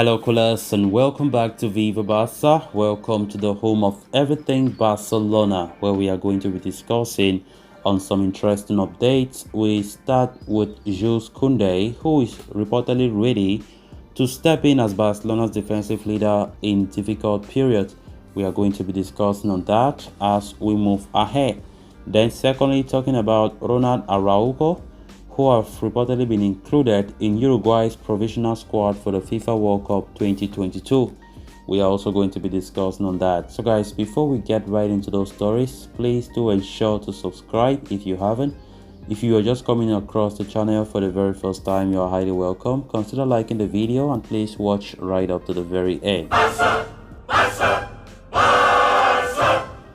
Hello, Coolers, and welcome back to Viva Barca. Welcome to the home of everything Barcelona, where we are going to be discussing on some interesting updates. We start with Jules Kounde, who is reportedly ready to step in as Barcelona's defensive leader in difficult periods. We are going to be discussing on that as we move ahead. Then, secondly, talking about Ronald Araujo, who have reportedly been included in Uruguay's provisional squad for the FIFA World Cup 2022. We are also going to be discussing on that. So guys, before we get right into those stories, please do ensure to subscribe if you haven't. If you are just coming across the channel for the very first time, you are highly welcome. Consider liking the video and please watch right up to the very end.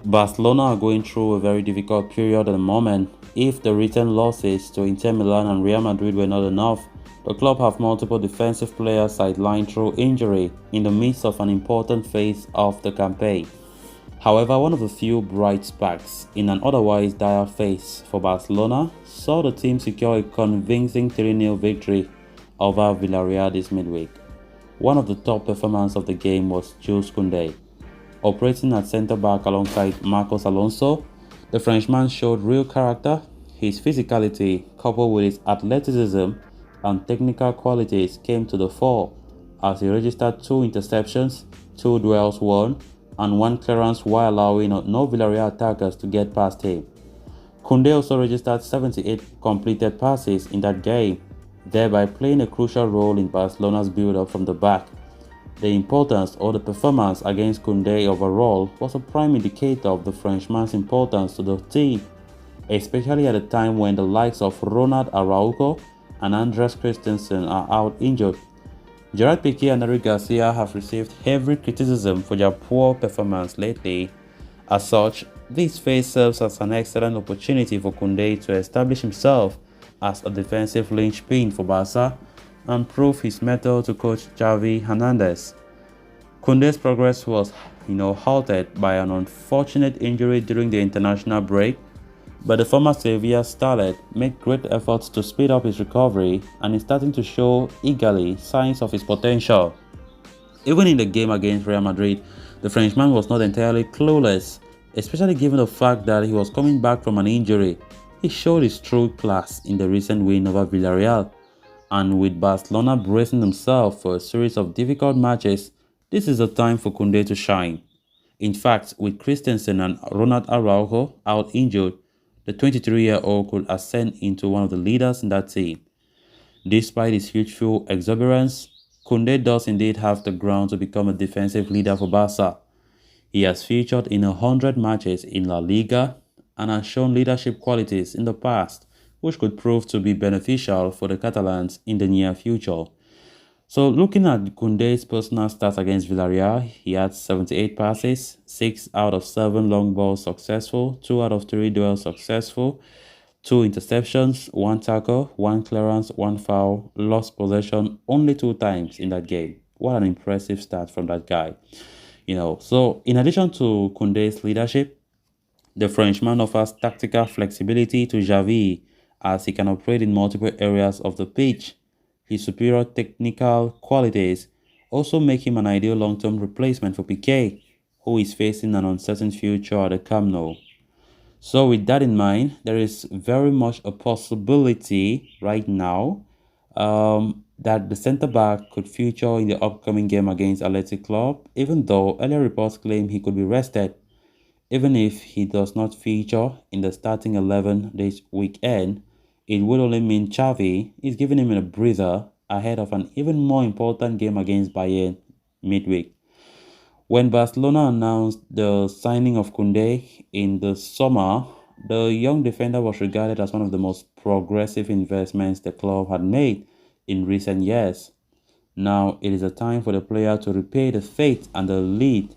Barcelona are going through a very difficult period at the moment. If the written losses to Inter Milan and Real Madrid were not enough, the club have multiple defensive players sidelined through injury in the midst of an important phase of the campaign. However, one of the few bright sparks in an otherwise dire phase for Barcelona saw the team secure a convincing 3-0 victory over Villarreal this midweek. One of the top performers of the game was Jules Kounde. Operating at centre-back alongside Marcos Alonso, the Frenchman showed real character. His physicality, coupled with his athleticism and technical qualities, came to the fore as he registered 2 interceptions, 2 duels won, and 1 clearance while allowing no Villarreal attackers to get past him. Kounde also registered 78 completed passes in that game, thereby playing a crucial role in Barcelona's build-up from the back. The importance or the performance against Kounde overall was a prime indicator of the Frenchman's importance to the team, especially at a time when the likes of Ronald Araujo and Andres Christensen are out injured. Gerard Piqué and Eric Garcia have received heavy criticism for their poor performance lately. As such, this phase serves as an excellent opportunity for Kounde to establish himself as a defensive linchpin for Barca and prove his mettle to coach Xavi Hernandez. Kounde's progress was, halted by an unfortunate injury during the international break, but the former Sevilla starlet made great efforts to speed up his recovery and is starting to show eagerly signs of his potential. Even in the game against Real Madrid, the Frenchman was not entirely clueless, especially given the fact that he was coming back from an injury. He showed his true class in the recent win over Villarreal. And with Barcelona bracing themselves for a series of difficult matches, this is the time for Kounde to shine. In fact, with Christensen and Ronald Araujo out injured, the 23-year-old could ascend into one of the leaders in that team. Despite his youthful exuberance, Kounde does indeed have the ground to become a defensive leader for Barca. He has featured in 100 matches in La Liga and has shown leadership qualities in the past, which could prove to be beneficial for the Catalans in the near future. So looking at Kounde's personal stats against Villarreal, he had 78 passes, 6 out of 7 long balls successful, 2 out of 3 duels successful, 2 interceptions, 1 tackle, 1 clearance, 1 foul, lost possession only 2 times in that game. What an impressive stat from that guy. So in addition to Kounde's leadership, the Frenchman offers tactical flexibility to Xavi, as he can operate in multiple areas of the pitch. His superior technical qualities also make him an ideal long-term replacement for Piqué, who is facing an uncertain future at the Camp Nou. So with that in mind, there is very much a possibility right now that the centre-back could feature in the upcoming game against Athletic Club, even though earlier reports claim he could be rested. Even if he does not feature in the starting 11 this weekend, it would only mean Xavi is giving him a breather ahead of an even more important game against Bayern midweek. When Barcelona announced the signing of Kounde in the summer, the young defender was regarded as one of the most progressive investments the club had made in recent years. Now it is a time for the player to repay the faith and the lead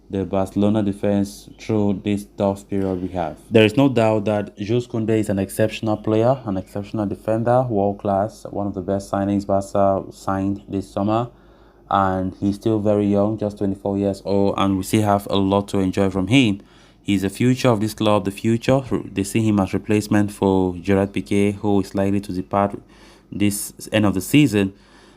the Barcelona defense through this tough period we have. There is no doubt that Jules Kounde is an exceptional player, an exceptional defender, world class, one of the best signings Barca signed this summer, and he's still very young, just 24 years old, and we still have a lot to enjoy from him. He's the future of this club, the future. They see him as replacement for Gerard Piqué, who is likely to depart this end of the season.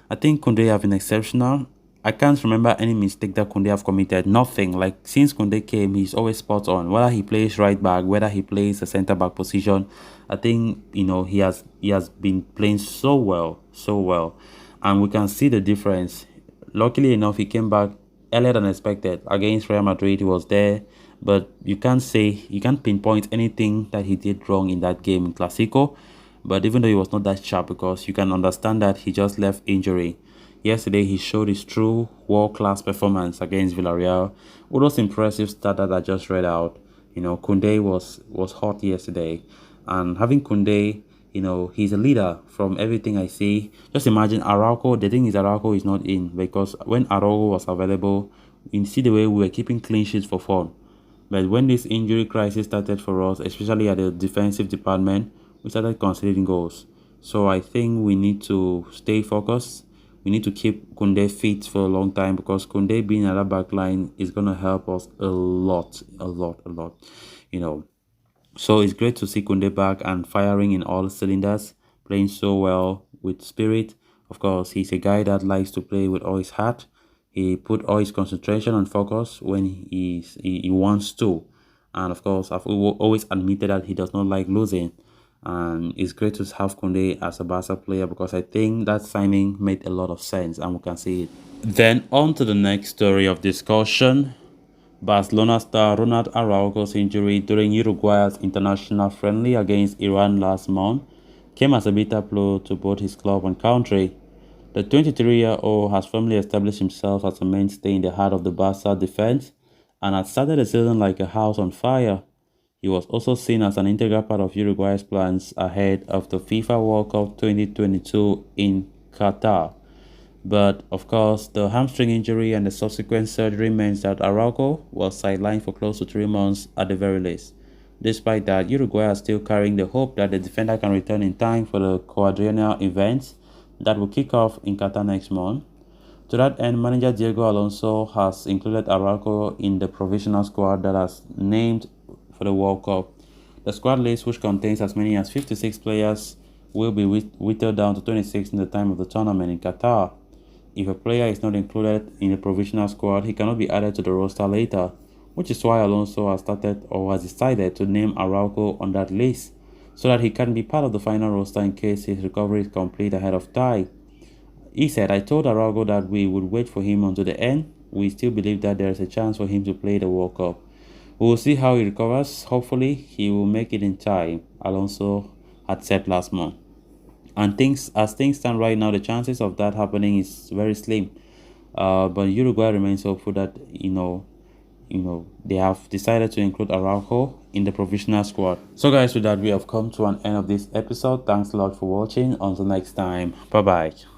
I think Kounde have been exceptional. I can't remember any mistake that Kounde have committed. Nothing. Like since Kounde came, he's always spot on. Whether he plays right back, whether he plays a centre back position, I think he has been playing so well, so well, and we can see the difference. Luckily enough, he came back earlier than expected against Real Madrid. He was there, but you can't pinpoint anything that he did wrong in that game in Clasico. But even though he was not that sharp, because you can understand that he just left injury. Yesterday, he showed his true world-class performance against Villarreal. All those impressive stats that I just read out. Kounde was hot yesterday. And having Kounde, he's a leader from everything I see. Just imagine Araujo. The thing is, Araujo is not in, because when Araujo was available, you see the way we were keeping clean sheets for fun. But when this injury crisis started for us, especially at the defensive department, we started conceding goals. So I think we need to stay focused. We need to keep Kounde fit for a long time, because Kounde being at that back line is going to help us a lot. So it's great to see Kounde back and firing in all cylinders, playing so well with spirit. Of course, he's a guy that likes to play with all his heart. He put all his concentration and focus when he wants to. And of course, I've always admitted that he does not like losing. And it's great to have Kounde as a Barca player, because I think that signing made a lot of sense and we can see it. Then on to the next story of discussion. Barcelona star Ronald Araujo's injury during Uruguay's international friendly against Iran last month came as a bitter blow to both his club and country. The 23-year-old has firmly established himself as a mainstay in the heart of the Barca defense and had started the season like a house on fire. He was also seen as an integral part of Uruguay's plans ahead of the FIFA World Cup 2022 in Qatar. But, of course, the hamstring injury and the subsequent surgery meant that Araujo was sidelined for close to 3 months at the very least. Despite that, Uruguay are still carrying the hope that the defender can return in time for the quadrennial events that will kick off in Qatar next month. To that end, manager Diego Alonso has included Araujo in the provisional squad that has named for the World Cup. The squad list, which contains as many as 56 players, will be whittled down to 26 in the time of the tournament in Qatar. If a player is not included in the provisional squad, he cannot be added to the roster later, which is why Alonso has decided to name Araujo on that list, so that he can be part of the final roster in case his recovery is complete ahead of time. He said, "I told Araujo that we would wait for him until the end. We still believe that there is a chance for him to play the World Cup. We will see how he recovers. Hopefully, he will make it in time," Alonso had said last month. And as things stand right now, the chances of that happening is very slim. But Uruguay remains hopeful that they have decided to include Araujo in the provisional squad. So guys, with that, we have come to an end of this episode. Thanks a lot for watching. Until next time, bye bye.